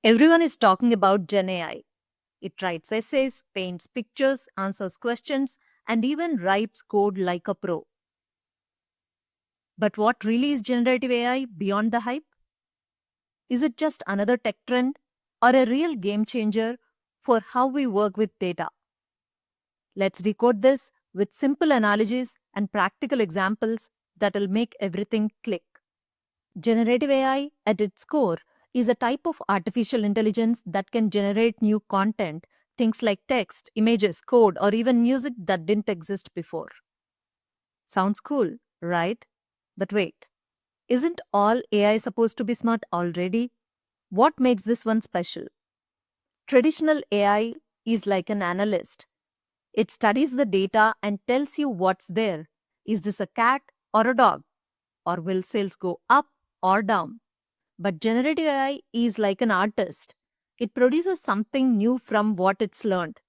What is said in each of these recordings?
Everyone is talking about Gen AI. It writes essays, paints pictures, answers questions, and even writes code like a pro. But what really is generative AI beyond the hype? Is it just another tech trend or a real game changer for how we work with data? Let's decode this with simple analogies and practical examples that'll make everything click. Generative AI, at its core, is a type of artificial intelligence that can generate new content, things like text, images, code, or even music that didn't exist before. Sounds cool, right? But wait, isn't all AI supposed to be smart already? What makes this one special? Traditional AI is like an analyst. It studies the data and tells you what's there. Is this a cat or a dog? Or will sales go up or down? But generative AI is like an artist. It produces something new from what it's learned.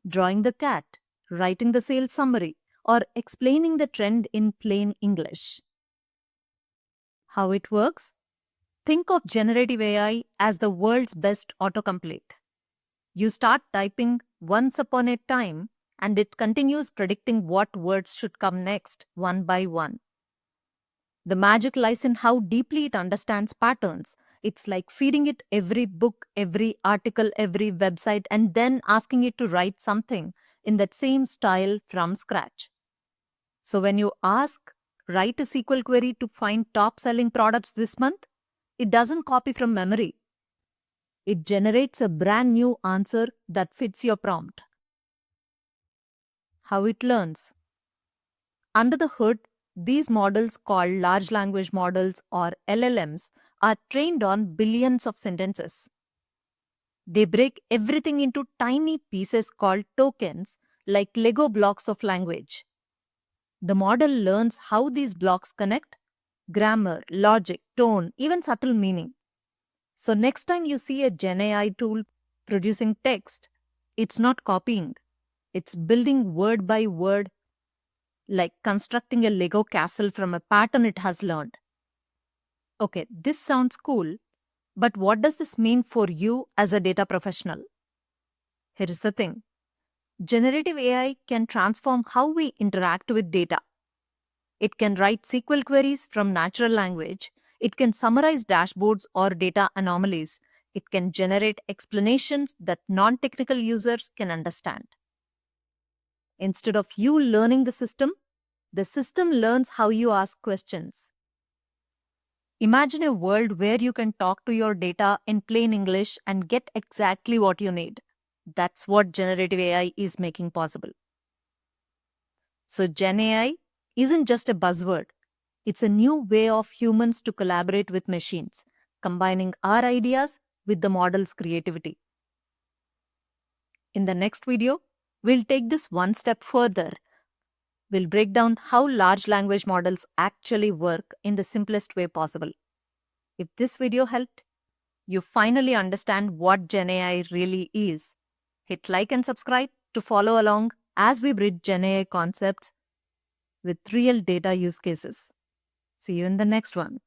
Drawing the cat, writing the sales summary, or explaining the trend in plain English. How it works? Think of generative AI as the world's best autocomplete. You start typing once upon a time, and it continues predicting what words should come next, one by one. The magic lies in how deeply it understands patterns. It's like feeding it every book, every article, every website, and then asking it to write something in that same style from scratch. So when you ask, write a SQL query to find top selling products this month, it doesn't copy from memory. It generates a brand new answer that fits your prompt. How it learns. Under the hood, these models, called large language models or LLMs, are trained on billions of sentences. They break everything into tiny pieces called tokens, like Lego blocks of language. The model learns how these blocks connect: grammar, logic, tone, even subtle meaning. So next time you see a Gen AI tool producing text, it's not copying. It's building word by word, like constructing a Lego castle from a pattern it has learned. Okay, this sounds cool, but what does this mean for you as a data professional? Here is the thing. Generative AI can transform how we interact with data. It can write SQL queries from natural language. It can summarize dashboards or data anomalies. It can generate explanations that non-technical users can understand. Instead of you learning the system learns how you ask questions. Imagine a world where you can talk to your data in plain English and get exactly what you need. That's what generative AI is making possible. So Gen AI isn't just a buzzword. It's a new way of humans to collaborate with machines, combining our ideas with the model's creativity. In the next video, we'll take this one step further. We'll break down how large language models actually work in the simplest way possible. If this video helped you finally understand what Gen AI really is, hit like and subscribe to follow along as we bridge Gen AI concepts with real data use cases. See you in the next one.